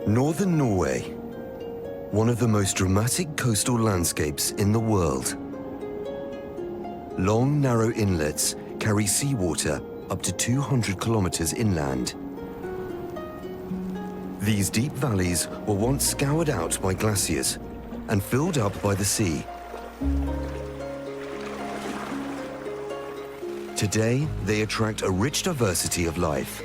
Northern Norway, one of the most dramatic coastal landscapes in the world. Long, narrow inlets carry seawater up to 200 kilometers inland. These deep valleys were once scoured out by glaciers and filled up by the sea. Today, they attract a rich diversity of life.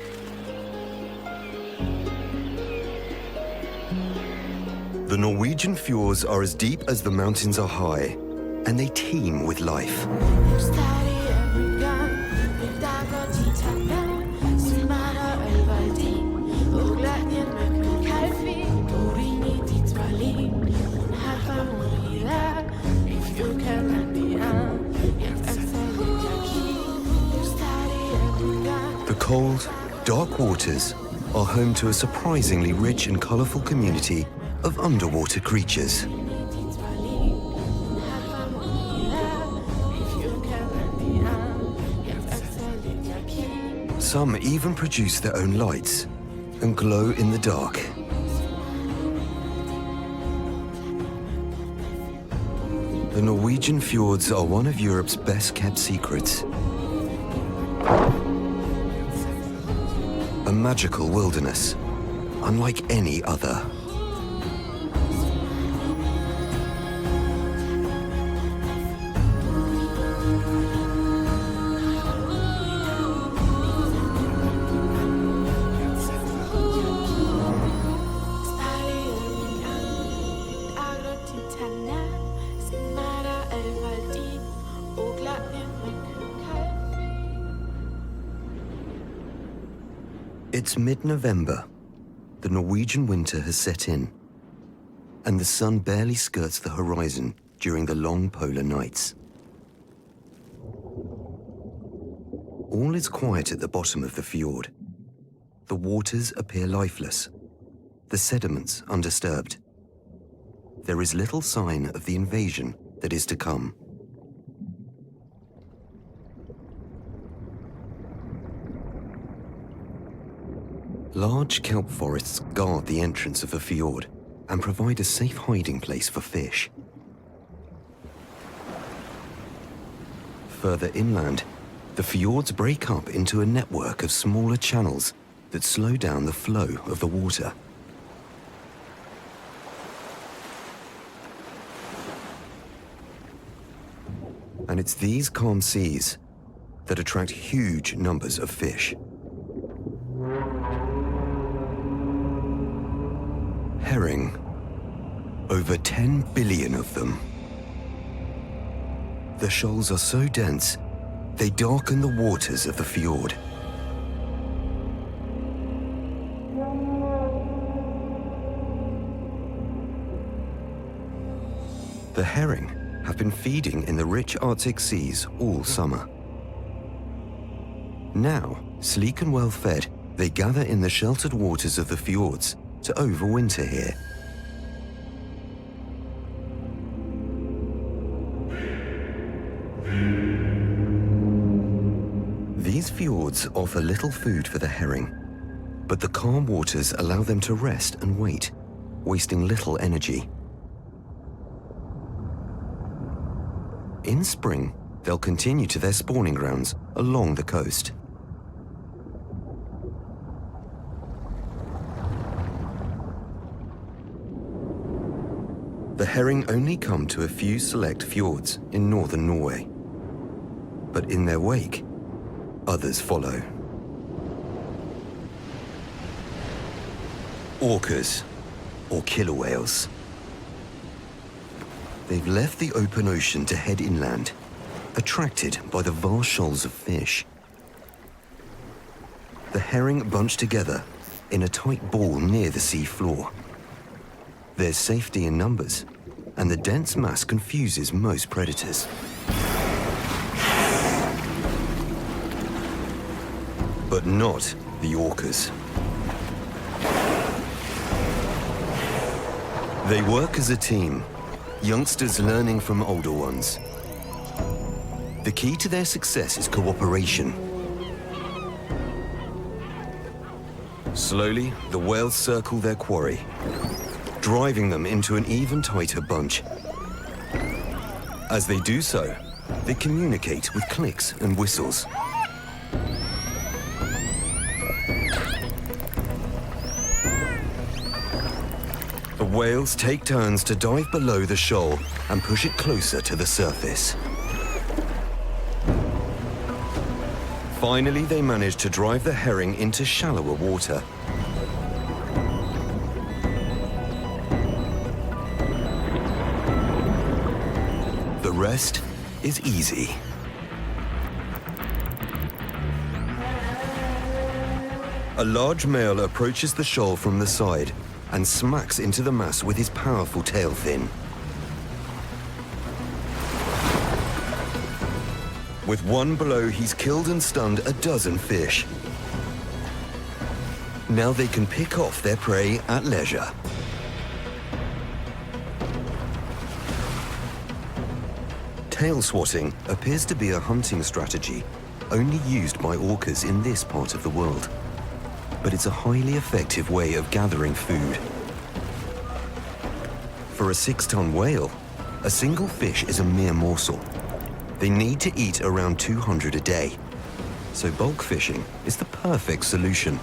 The Norwegian fjords are as deep as the mountains are high, and they teem with life. The cold, dark waters are home to a surprisingly rich and colorful community of underwater creatures. Some even produce their own lights and glow in the dark. The Norwegian fjords are one of Europe's best-kept secrets. A magical wilderness, unlike any other. It's mid-November. The Norwegian winter has set in, and the sun barely skirts the horizon during the long polar nights. All is quiet at the bottom of the fjord. The waters appear lifeless, the sediments undisturbed. There is little sign of the invasion that is to come. Large kelp forests guard the entrance of the fjord and provide a safe hiding place for fish. Further inland, the fjords break up into a network of smaller channels that slow down the flow of the water. And it's these calm seas that attract huge numbers of fish. Herring, over 10 billion of them. The shoals are so dense, they darken the waters of the fjord. The herring have been feeding in the rich Arctic seas all summer. Now, sleek and well fed, they gather in the sheltered waters of the fjords to overwinter here. These fjords offer little food for the herring, but the calm waters allow them to rest and wait, wasting little energy. In spring, they'll continue to their spawning grounds along the coast. The herring only come to a few select fjords in northern Norway. But in their wake, others follow. Orcas, or killer whales. They've left the open ocean to head inland, attracted by the vast shoals of fish. The herring bunch together in a tight ball near the sea floor. There's safety in numbers, and the dense mass confuses most predators. But not the orcas. They work as a team, youngsters learning from older ones. The key to their success is cooperation. Slowly, the whales circle their quarry, driving them into an even tighter bunch. As they do so, they communicate with clicks and whistles. The whales take turns to dive below the shoal and push it closer to the surface. Finally, they manage to drive the herring into shallower water. The rest is easy. A large male approaches the shoal from the side and smacks into the mass with his powerful tail fin. With one blow, he's killed and stunned a dozen fish. Now they can pick off their prey at leisure. Tail swatting appears to be a hunting strategy only used by orcas in this part of the world. But it's a highly effective way of gathering food. For a 6-ton whale, a single fish is a mere morsel. They need to eat around 200 a day, so bulk fishing is the perfect solution.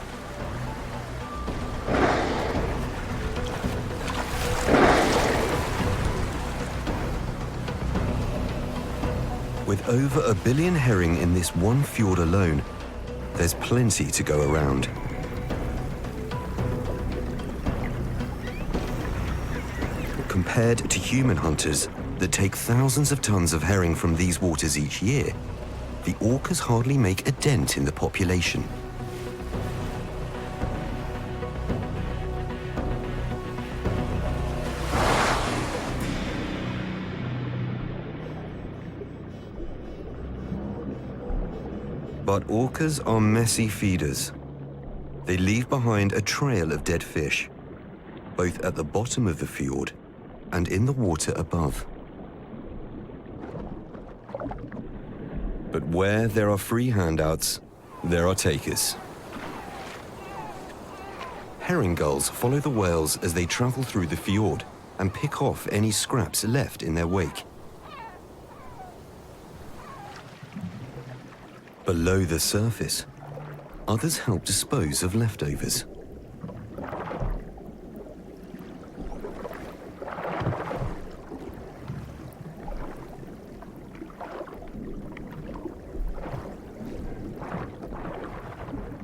With over 1 billion herring in this one fjord alone, there's plenty to go around. Compared to human hunters that take thousands of tons of herring from these waters each year, the orcas hardly make a dent in the population. But orcas are messy feeders. They leave behind a trail of dead fish, both at the bottom of the fjord and in the water above. But where there are free handouts, there are takers. Herring gulls follow the whales as they travel through the fjord and pick off any scraps left in their wake. Below the surface, others help dispose of leftovers.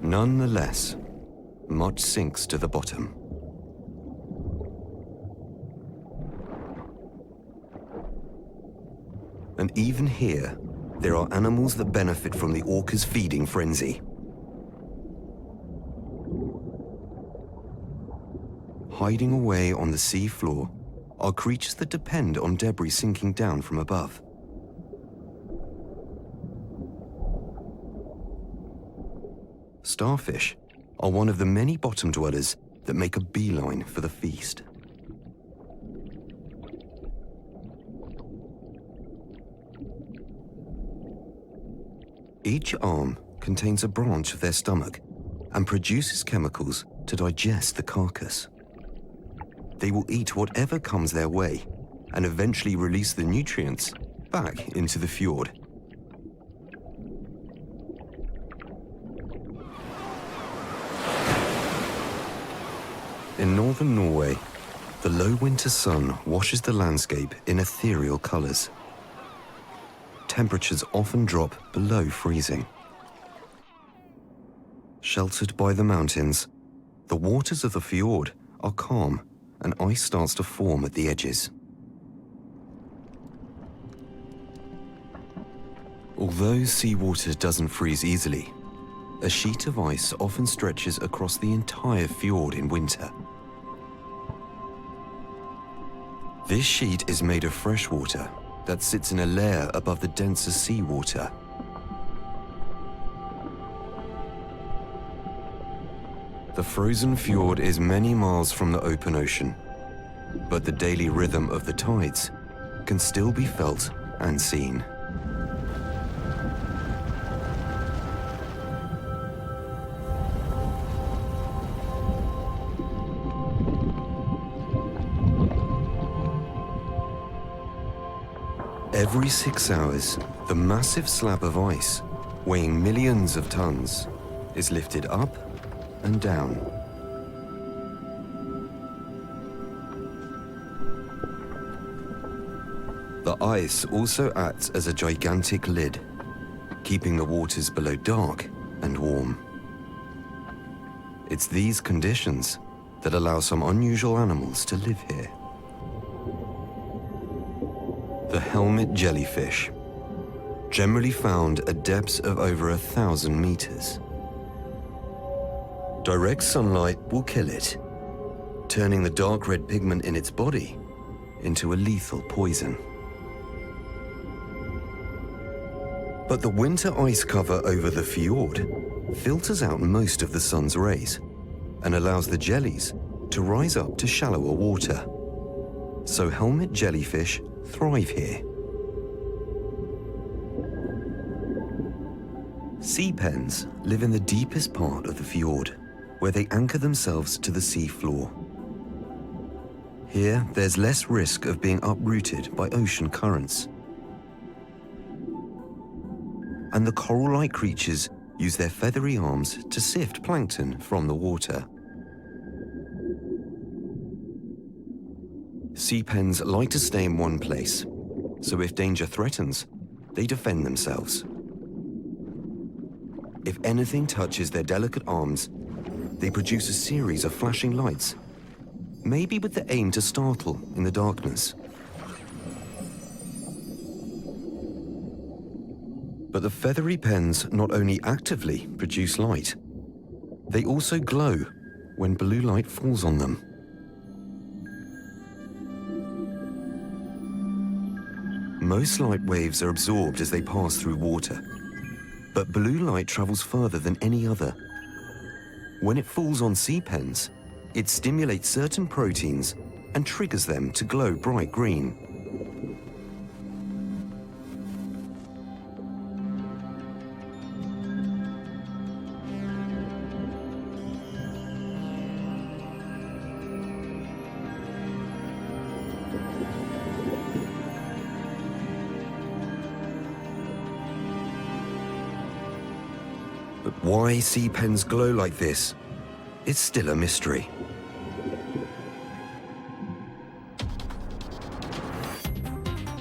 Nonetheless, much sinks to the bottom. And even here, there are animals that benefit from the orca's feeding frenzy. Hiding away on the sea floor are creatures that depend on debris sinking down from above. Starfish are one of the many bottom dwellers that make a beeline for the feast. Each arm contains a branch of their stomach and produces chemicals to digest the carcass. They will eat whatever comes their way and eventually release the nutrients back into the fjord. In northern Norway, the low winter sun washes the landscape in ethereal colors. Temperatures often drop below freezing. Sheltered by the mountains, the waters of the fjord are calm and ice starts to form at the edges. Although seawater doesn't freeze easily, a sheet of ice often stretches across the entire fjord in winter. This sheet is made of fresh water that sits in a layer above the denser seawater. The frozen fjord is many miles from the open ocean, but the daily rhythm of the tides can still be felt and seen. Every 6 hours, the massive slab of ice, weighing millions of tons, is lifted up and down. The ice also acts as a gigantic lid, keeping the waters below dark and warm. It's these conditions that allow some unusual animals to live here. The helmet jellyfish, generally found at depths of over 1,000 meters. Direct sunlight will kill it, turning the dark red pigment in its body into a lethal poison. But the winter ice cover over the fjord filters out most of the sun's rays and allows the jellies to rise up to shallower water. So helmet jellyfish thrive here. Sea pens live in the deepest part of the fjord, where they anchor themselves to the sea floor. Here, there's less risk of being uprooted by ocean currents. And the coral-like creatures use their feathery arms to sift plankton from the water. Sea pens like to stay in one place, so if danger threatens, they defend themselves. If anything touches their delicate arms, they produce a series of flashing lights, maybe with the aim to startle in the darkness. But the feathery pens not only actively produce light, they also glow when blue light falls on them. Most light waves are absorbed as they pass through water, but blue light travels further than any other. When it falls on sea pens, it stimulates certain proteins and triggers them to glow bright green. But why sea pens glow like this is still a mystery.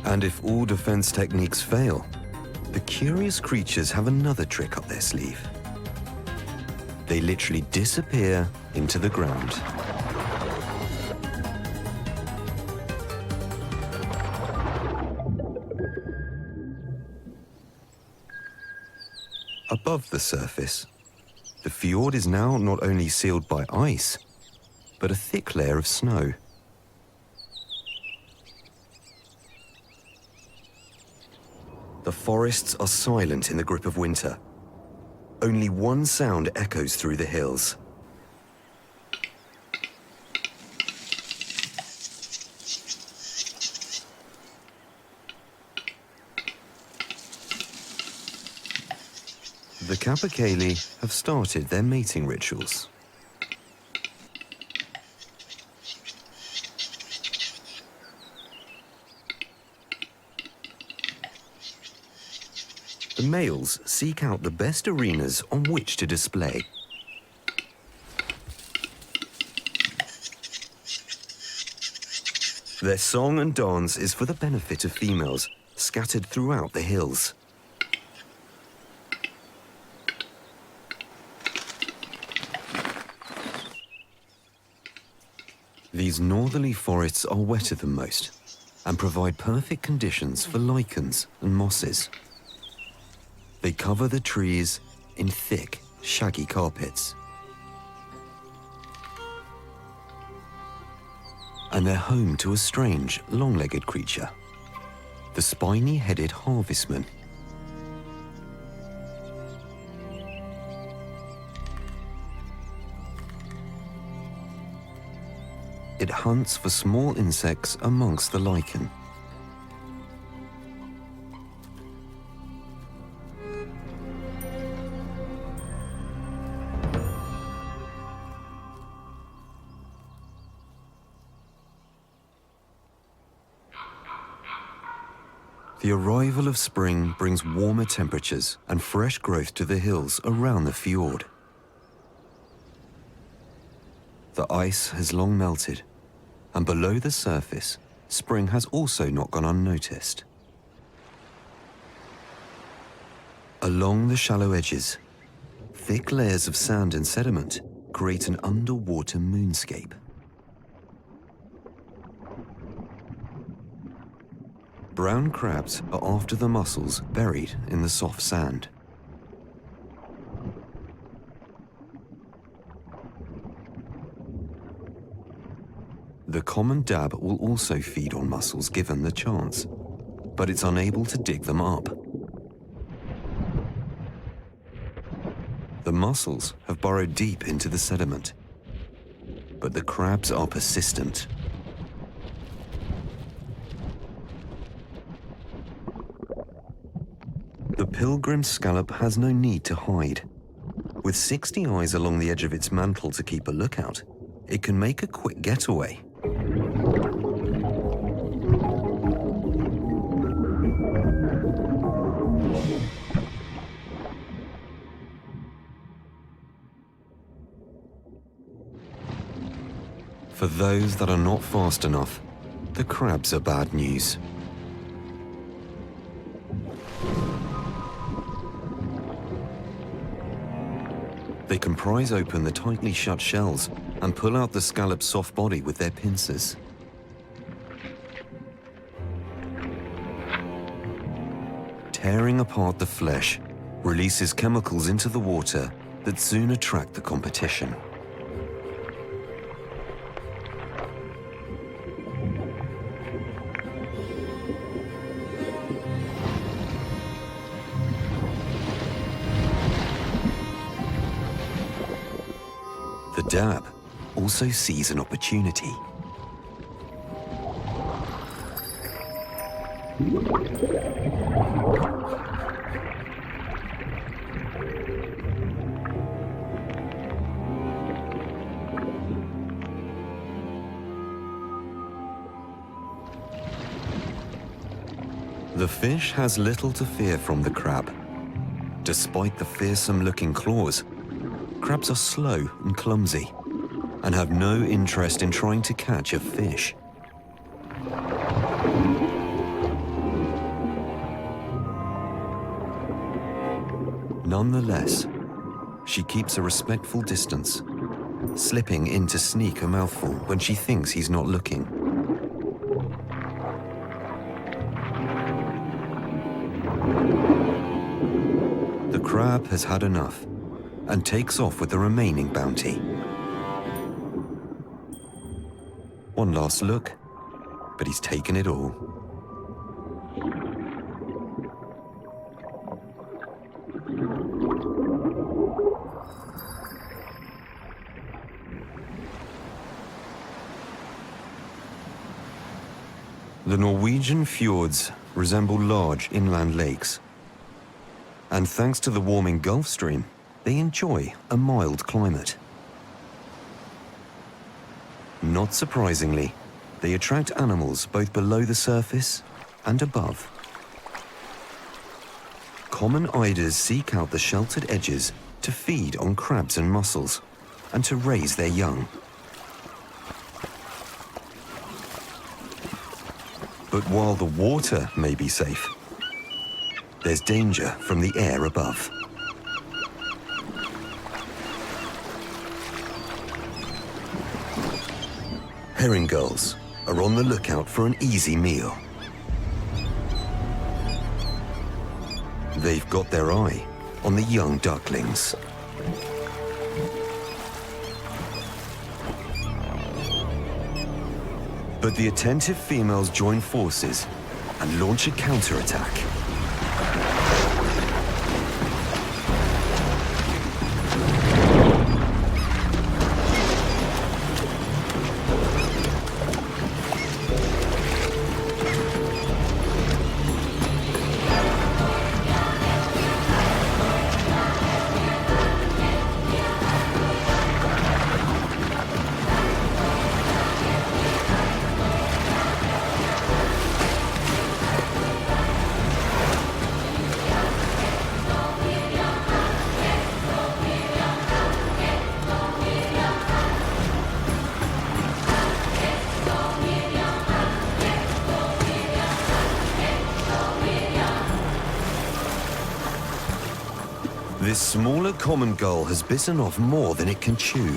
And if all defense techniques fail, the curious creatures have another trick up their sleeve. They literally disappear into the ground. Above the surface, the fjord is now not only sealed by ice, but a thick layer of snow. The forests are silent in the grip of winter. Only one sound echoes through the hills. The capercaillie have started their mating rituals. The males seek out the best arenas on which to display. Their song and dance is for the benefit of females scattered throughout the hills. These northerly forests are wetter than most and provide perfect conditions for lichens and mosses. They cover the trees in thick, shaggy carpets. And they're home to a strange, long-legged creature, the spiny-headed harvestman. It hunts for small insects amongst the lichen. The arrival of spring brings warmer temperatures and fresh growth to the hills around the fjord. The ice has long melted, and below the surface, spring has also not gone unnoticed. Along the shallow edges, thick layers of sand and sediment create an underwater moonscape. Brown crabs are after the mussels buried in the soft sand. The common dab will also feed on mussels given the chance, but it's unable to dig them up. The mussels have burrowed deep into the sediment, but the crabs are persistent. The pilgrim scallop has no need to hide. With 60 eyes along the edge of its mantle to keep a lookout, it can make a quick getaway. For those that are not fast enough, the crabs are bad news. They can prise open the tightly shut shells and pull out the scallop's soft body with their pincers. Tearing apart the flesh releases chemicals into the water that soon attract the competition. The dab also sees an opportunity. The fish has little to fear from the crab. Despite the fearsome-looking claws, crabs are slow and clumsy and have no interest in trying to catch a fish. Nonetheless, she keeps a respectful distance, slipping in to sneak a mouthful when she thinks he's not looking. The crab has had enough and takes off with the remaining bounty. One last look, but he's taken it all. The Norwegian fjords resemble large inland lakes, and thanks to the warming Gulf Stream, they enjoy a mild climate. Not surprisingly, they attract animals both below the surface and above. Common eiders seek out the sheltered edges to feed on crabs and mussels and to raise their young. But while the water may be safe, there's danger from the air above. Herring gulls are on the lookout for an easy meal. They've got their eye on the young ducklings. But the attentive females join forces and launch a counterattack. smaller common gull has bitten off more than it can chew.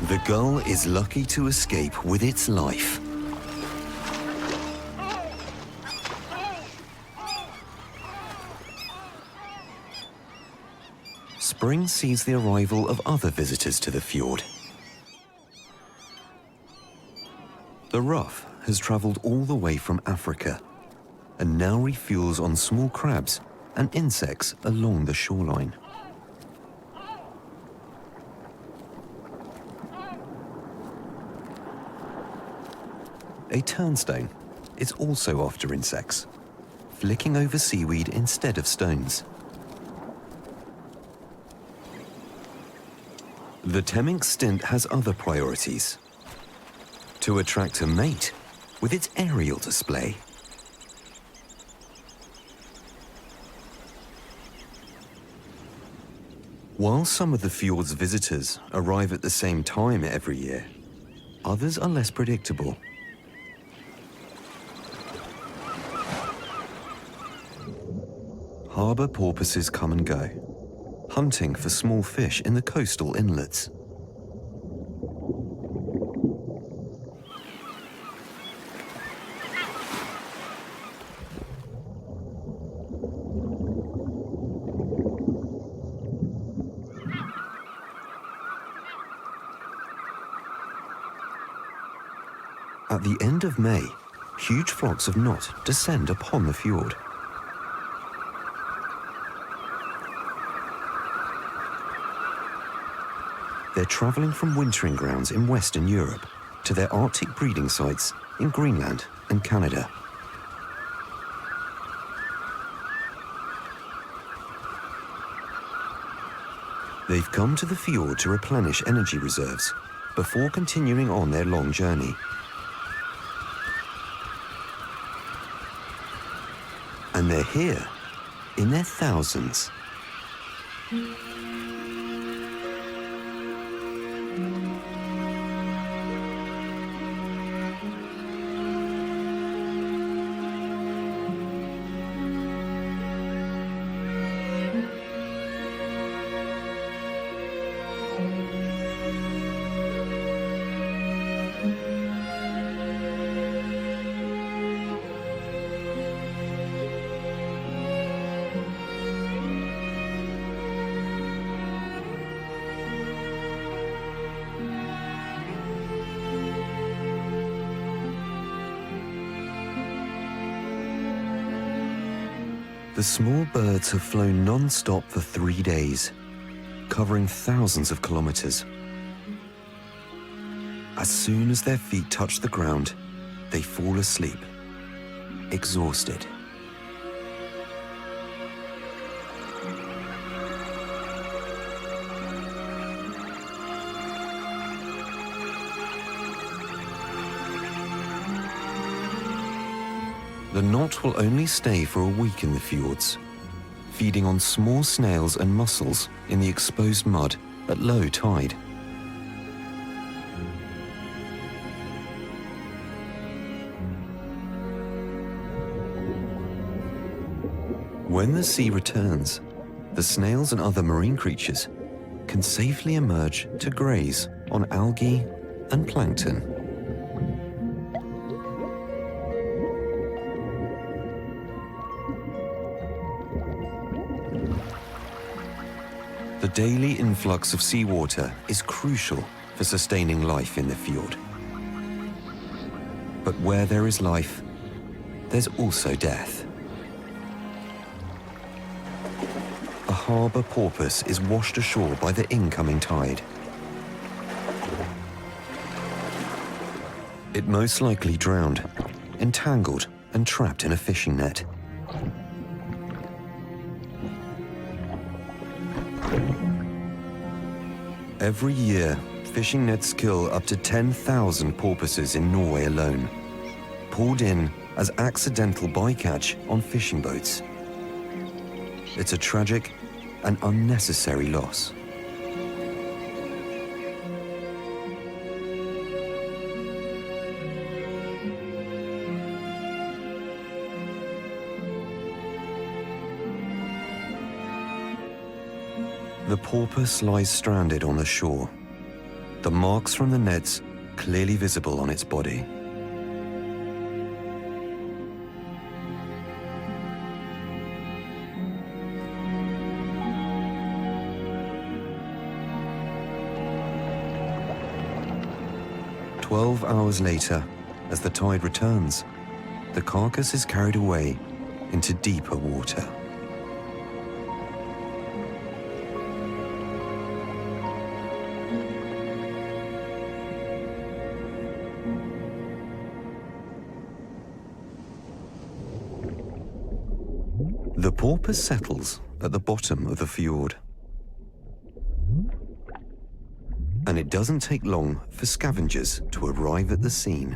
The gull is lucky to escape with its life. Spring sees the arrival of other visitors to the fjord. The ruff has travelled all the way from Africa and now refuels on small crabs and insects along the shoreline. A turnstone is also after insects, flicking over seaweed instead of stones. The Temmink stint has other priorities. To attract a mate with its aerial display. While some of the fjord's visitors arrive at the same time every year, others are less predictable. Harbour porpoises come and go, hunting for small fish in the coastal inlets. At the end of May, huge flocks of knot descend upon the fjord. They're travelling from wintering grounds in Western Europe to their Arctic breeding sites in Greenland and Canada. They've come to the fjord to replenish energy reserves before continuing on their long journey. And they're here in their thousands. The small birds have flown non-stop for 3 days, covering thousands of kilometers. As soon as their feet touch the ground, they fall asleep, exhausted. The knot will only stay for a week in the fjords, feeding on small snails and mussels in the exposed mud at low tide. When the sea returns, the snails and other marine creatures can safely emerge to graze on algae and plankton. The daily influx of seawater is crucial for sustaining life in the fjord. But where there is life, there's also death. A harbour porpoise is washed ashore by the incoming tide. It most likely drowned, entangled and trapped in a fishing net. Every year, fishing nets kill up to 10,000 porpoises in Norway alone, pulled in as accidental bycatch on fishing boats. It's a tragic and unnecessary loss. The porpoise lies stranded on the shore, the marks from the nets clearly visible on its body. "12 hours later, as the tide returns, the carcass is carried away into deeper water. The porpoise settles at the bottom of the fjord. And it doesn't take long for scavengers to arrive at the scene.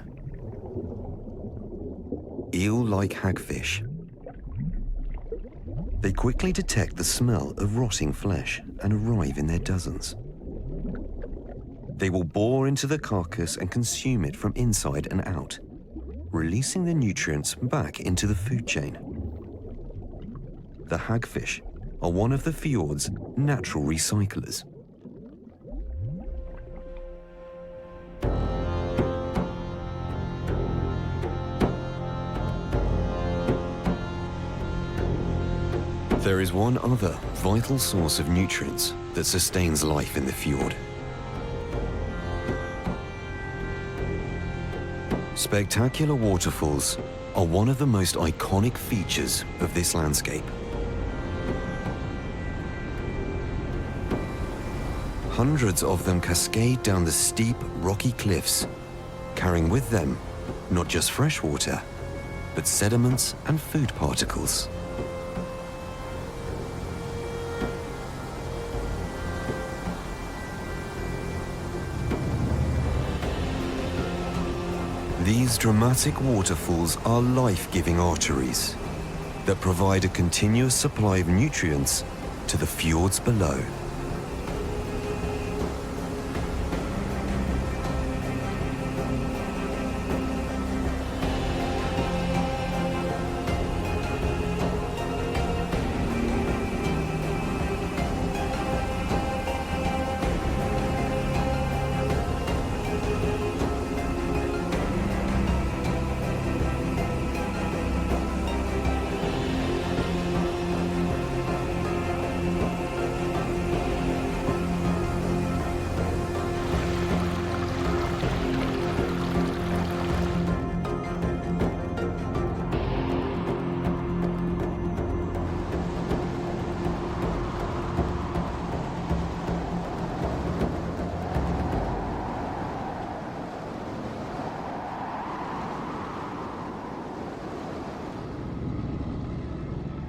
Eel-like hagfish. They quickly detect the smell of rotting flesh and arrive in their dozens. They will bore into the carcass and consume it from inside and out, releasing the nutrients back into the food chain. The hagfish are one of the fjord's natural recyclers. There is one other vital source of nutrients that sustains life in the fjord. Spectacular waterfalls are one of the most iconic features of this landscape. Hundreds of them cascade down the steep, rocky cliffs, carrying with them not just fresh water, but sediments and food particles. These dramatic waterfalls are life-giving arteries that provide a continuous supply of nutrients to the fjords below.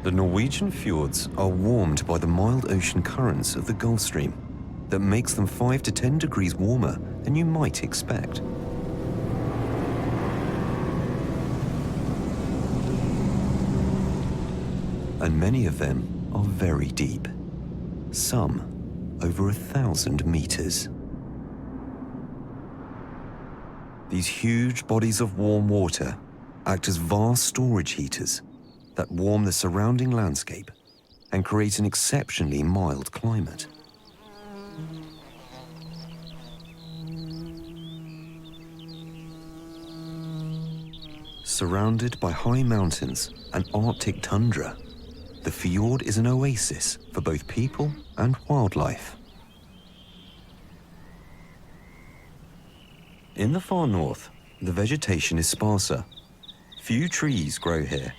The Norwegian fjords are warmed by the mild ocean currents of the Gulf Stream that makes them 5 to 10 degrees warmer than you might expect. and many of them are very deep, some over 1,000 meters. These huge bodies of warm water act as vast storage heaters that warm the surrounding landscape and create an exceptionally mild climate. Surrounded by high mountains and Arctic tundra, the fjord is an oasis for both people and wildlife. In the far north, the vegetation is sparser. Few trees grow here.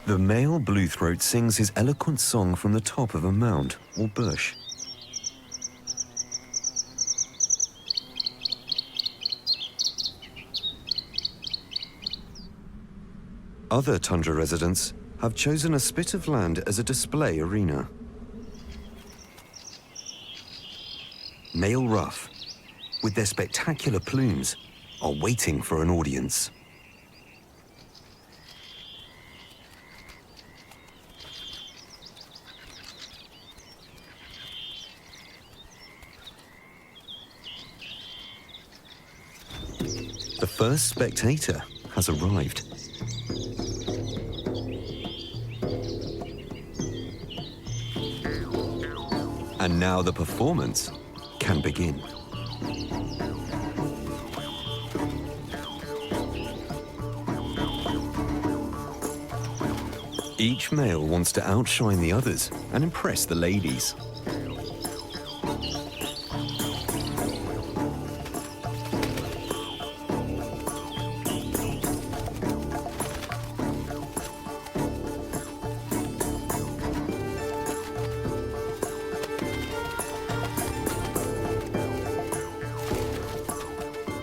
The male bluethroat sings his eloquent song from the top of a mound or bush. Other tundra residents have chosen a spit of land as a display arena. Male ruff, with their spectacular plumes, are waiting for an audience. The first spectator has arrived. And now the performance can begin. Each male wants to outshine the others and impress the ladies.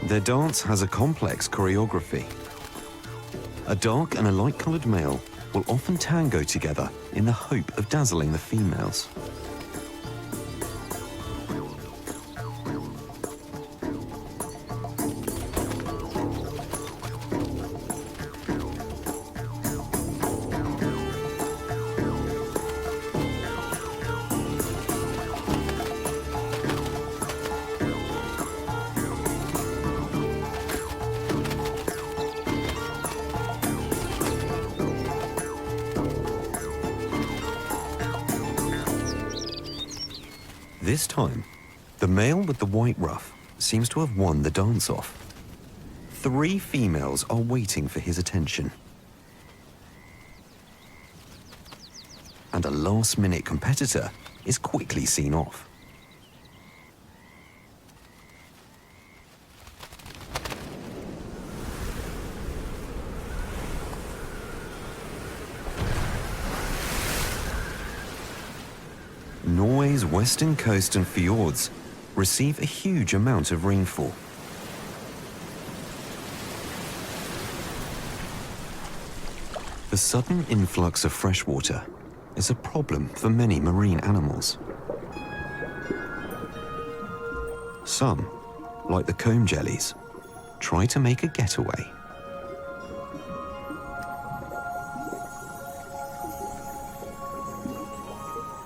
Their dance has a complex choreography. A dark and a light-colored male will often tango together in the hope of dazzling the females. This time, the male with the white ruff seems to have won the dance-off. 3 females are waiting for his attention. And a last-minute competitor is quickly seen off. Norway's western coast and fjords receive a huge amount of rainfall. The sudden influx of fresh water is a problem for many marine animals. Some, like the comb jellies, try to make a getaway.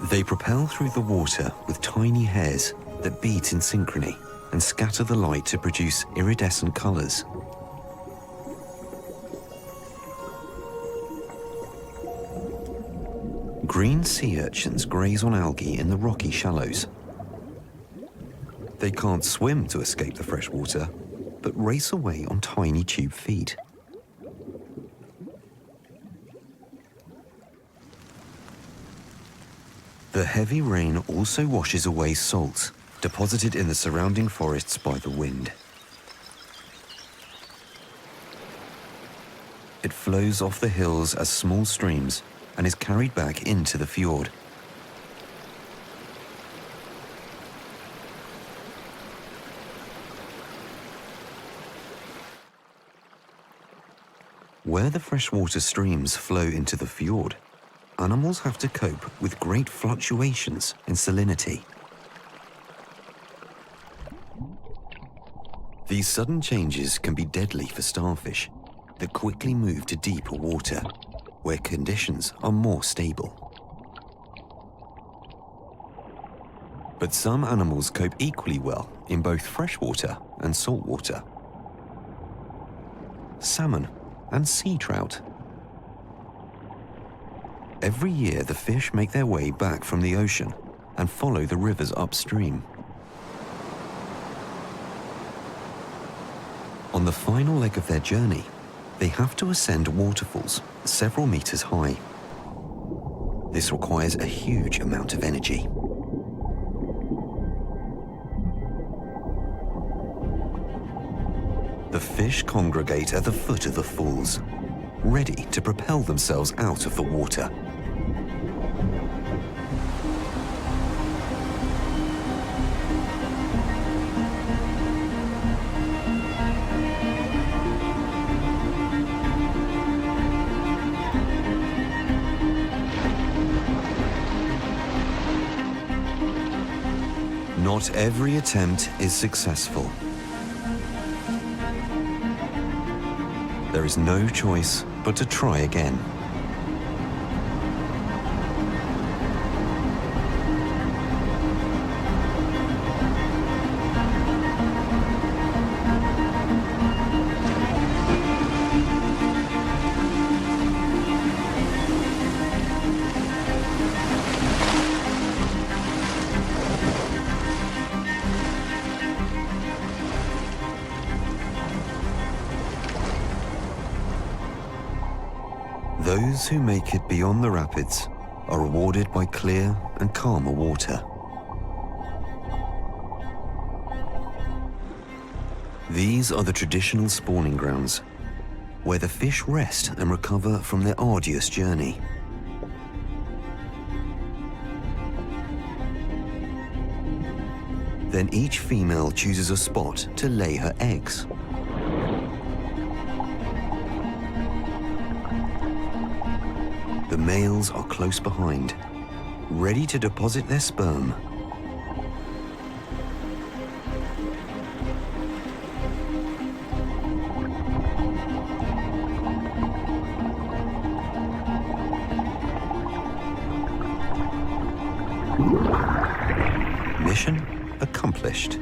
They propel through the water with tiny hairs that beat in synchrony and scatter the light to produce iridescent colors. Green sea urchins graze on algae in the rocky shallows. They can't swim to escape the fresh water, but race away on tiny tube feet. The heavy rain also washes away salt, deposited in the surrounding forests by the wind. It flows off the hills as small streams and is carried back into the fjord. Where the freshwater streams flow into the fjord, animals have to cope with great fluctuations in salinity. These sudden changes can be deadly for starfish that quickly move to deeper water, where conditions are more stable. But some animals cope equally well in both freshwater and saltwater. Salmon and sea trout. Every year, the fish make their way back from the ocean and follow the rivers upstream. On the final leg of their journey, they have to ascend waterfalls several meters high. This requires a huge amount of energy. The fish congregate at the foot of the falls, ready to propel themselves out of the water. Not every attempt is successful. There is no choice but to try again. Those who make it beyond the rapids are rewarded by clear and calmer water. These are the traditional spawning grounds, where the fish rest and recover from their arduous journey. Then each female chooses a spot to lay her eggs. The males are close behind, ready to deposit their sperm. Mission accomplished.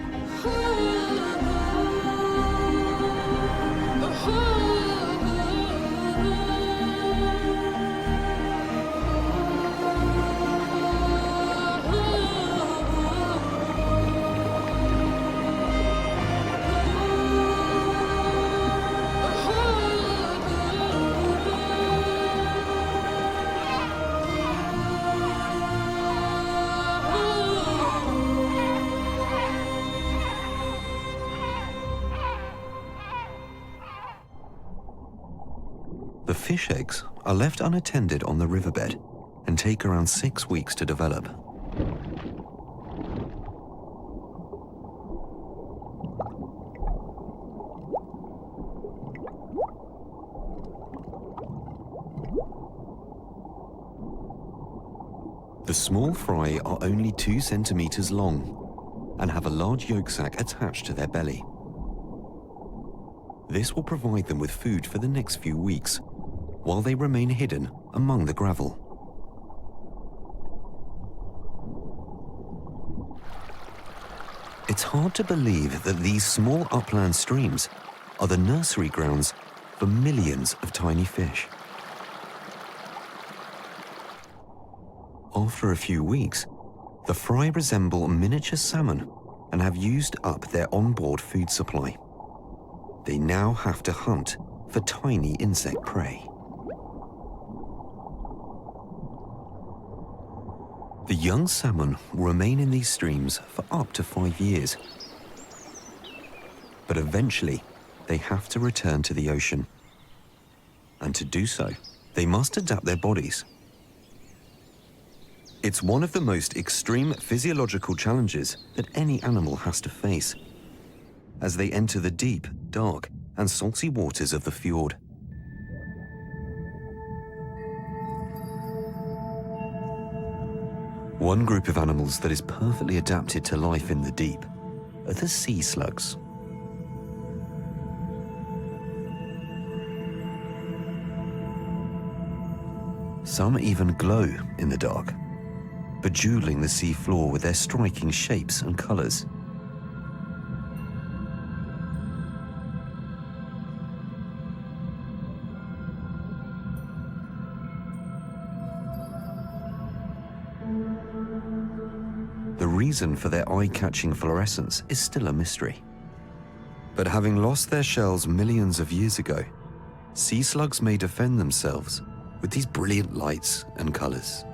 The fish eggs are left unattended on the riverbed and take around 6 weeks to develop. The small fry are only 2 centimeters long and have a large yolk sac attached to their belly. This will provide them with food for the next few weeks, while they remain hidden among the gravel. It's hard to believe that these small upland streams are the nursery grounds for millions of tiny fish. After a few weeks, the fry resemble miniature salmon and have used up their onboard food supply. They now have to hunt for tiny insect prey. The young salmon will remain in these streams for up to 5 years. But eventually, they have to return to the ocean. And to do so, they must adapt their bodies. It's one of the most extreme physiological challenges that any animal has to face as they enter the deep, dark, and salty waters of the fjord. One group of animals that is perfectly adapted to life in the deep are the sea slugs. Some even glow in the dark, bejeweling the sea floor with their striking shapes and colors. The reason for their eye-catching fluorescence is still a mystery. But having lost their shells millions of years ago, sea slugs may defend themselves with these brilliant lights and colors.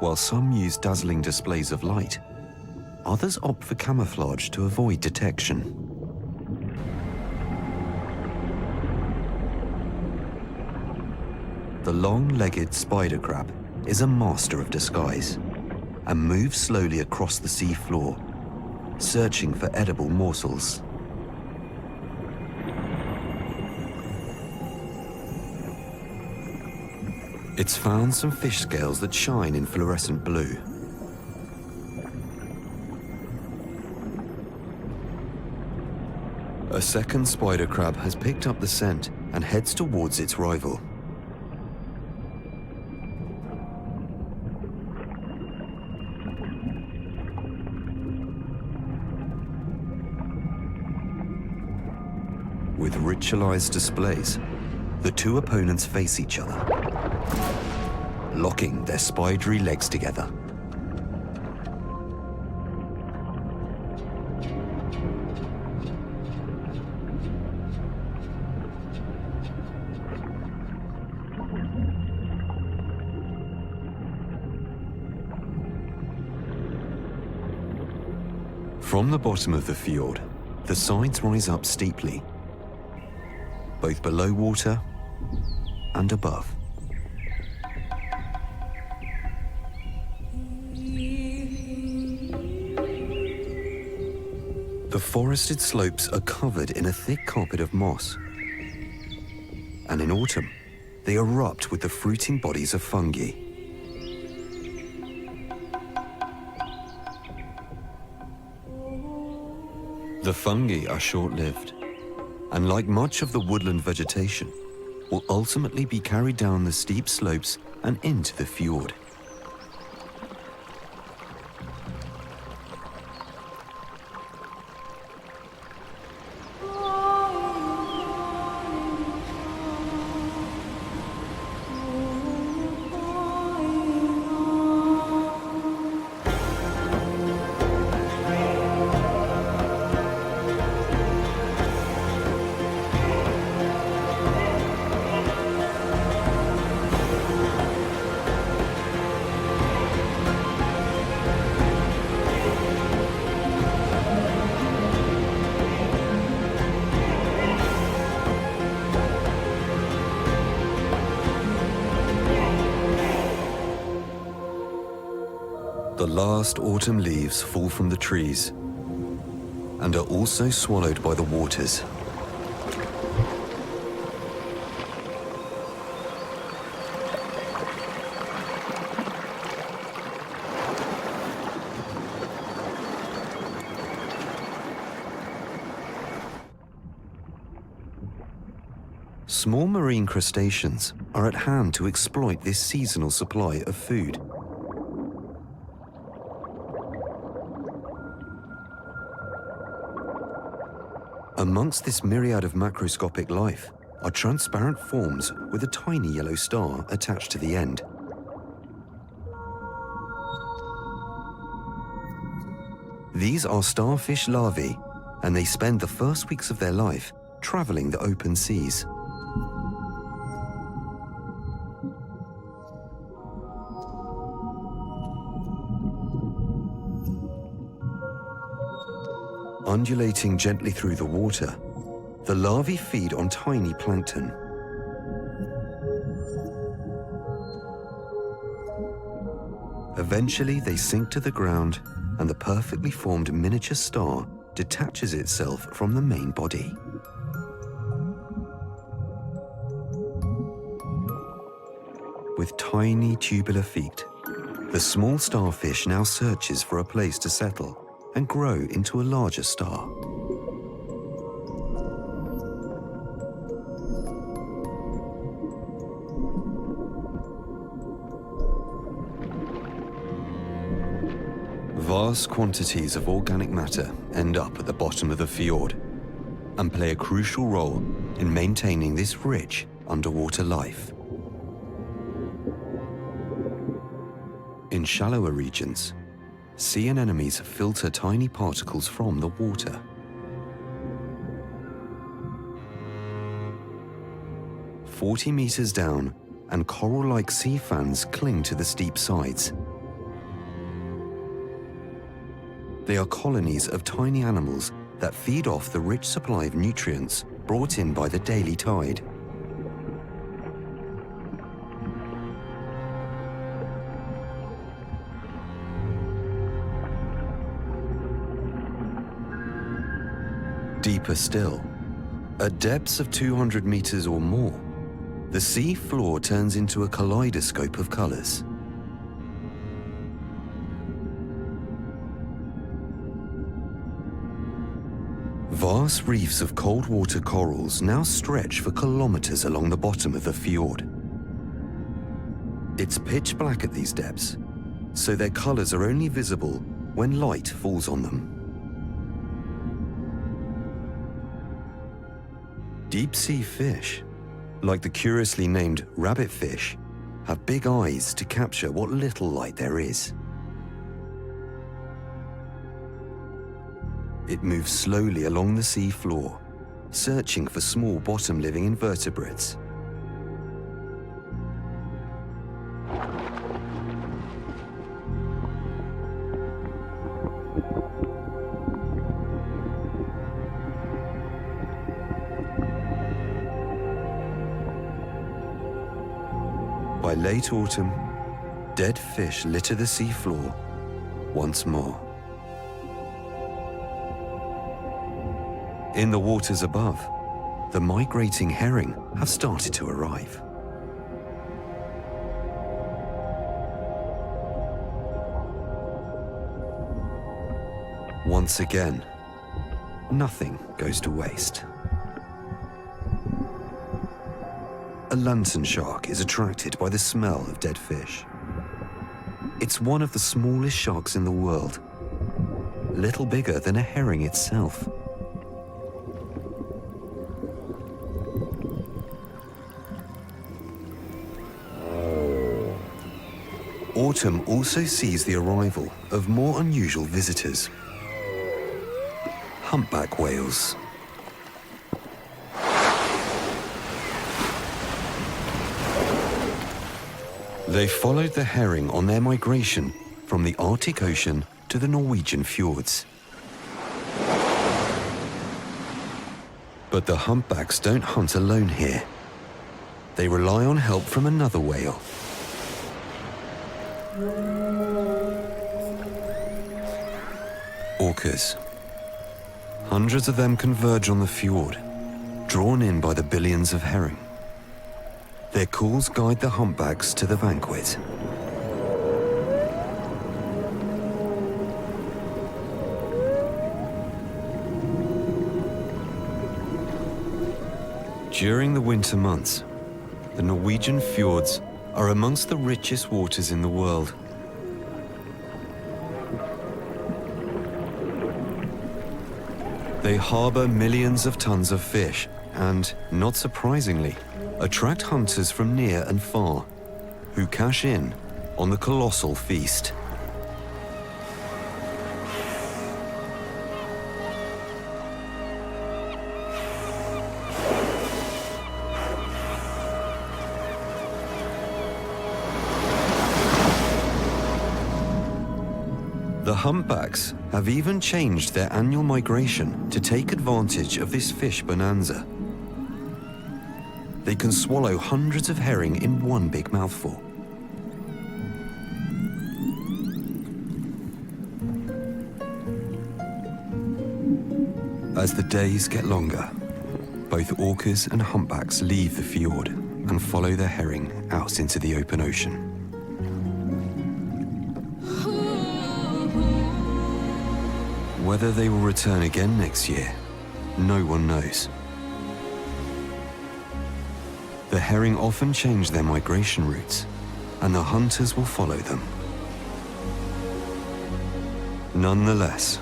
While some use dazzling displays of light, others opt for camouflage to avoid detection. The long-legged spider crab is a master of disguise and moves slowly across the sea floor, searching for edible morsels. It's found some fish scales that shine in fluorescent blue. A second spider crab has picked up the scent and heads towards its rival. With ritualized displays, the two opponents face each other, locking their spidery legs together. From the bottom of the fjord, the sides rise up steeply, both below water and above. The forested slopes are covered in a thick carpet of moss, and in autumn, they erupt with the fruiting bodies of fungi. The fungi are short-lived, and like much of the woodland vegetation, will ultimately be carried down the steep slopes and into the fjord. The last autumn leaves fall from the trees and are also swallowed by the waters. Small marine crustaceans are at hand to exploit this seasonal supply of food. Amongst this myriad of macroscopic life are transparent forms with a tiny yellow star attached to the end. These are starfish larvae, and they spend the first weeks of their life traveling the open seas. Undulating gently through the water, the larvae feed on tiny plankton. Eventually, they sink to the ground, and the perfectly formed miniature star detaches itself from the main body. With tiny tubular feet, the small starfish now searches for a place to settle, and grow into a larger star. Vast quantities of organic matter end up at the bottom of the fjord and play a crucial role in maintaining this rich underwater life. In shallower regions, sea anemones filter tiny particles from the water. "40 meters down, and coral-like sea fans cling to the steep sides. They are colonies of tiny animals that feed off the rich supply of nutrients brought in by the daily tide. Deeper still, at depths of 200 meters or more, the sea floor turns into a kaleidoscope of colors. Vast reefs of cold water corals now stretch for kilometers along the bottom of the fjord. It's pitch black at these depths, so their colors are only visible when light falls on them. Deep-sea fish, like the curiously named rabbitfish, have big eyes to capture what little light there is. It moves slowly along the sea floor, searching for small bottom-living invertebrates. By late autumn, dead fish litter the seafloor once more. In the waters above, the migrating herring have started to arrive. Once again, nothing goes to waste. A lantern shark is attracted by the smell of dead fish. It's one of the smallest sharks in the world, little bigger than a herring itself. Autumn also sees the arrival of more unusual visitors. Humpback whales. They followed the herring on their migration from the Arctic Ocean to the Norwegian fjords. But the humpbacks don't hunt alone here. They rely on help from another whale. Orcas. Hundreds of them converge on the fjord, drawn in by the billions of herring. Their calls guide the humpbacks to the banquet. During the winter months, the Norwegian fjords are amongst the richest waters in the world. They harbor millions of tons of fish and, not surprisingly, attract hunters from near and far, who cash in on the colossal feast. The humpbacks have even changed their annual migration to take advantage of this fish bonanza. They can swallow hundreds of herring in one big mouthful. As the days get longer, both orcas and humpbacks leave the fjord and follow the herring out into the open ocean. whether they will return again next year, no one knows. The herring often change their migration routes, and the hunters will follow them. Nonetheless,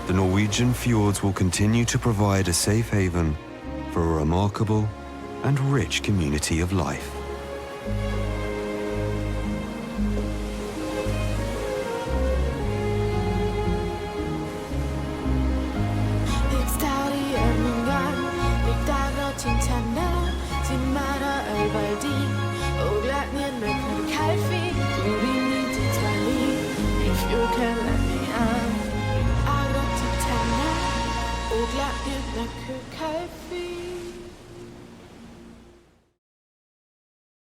the Norwegian fjords will continue to provide a safe haven for a remarkable and rich community of life. Glad det nok kan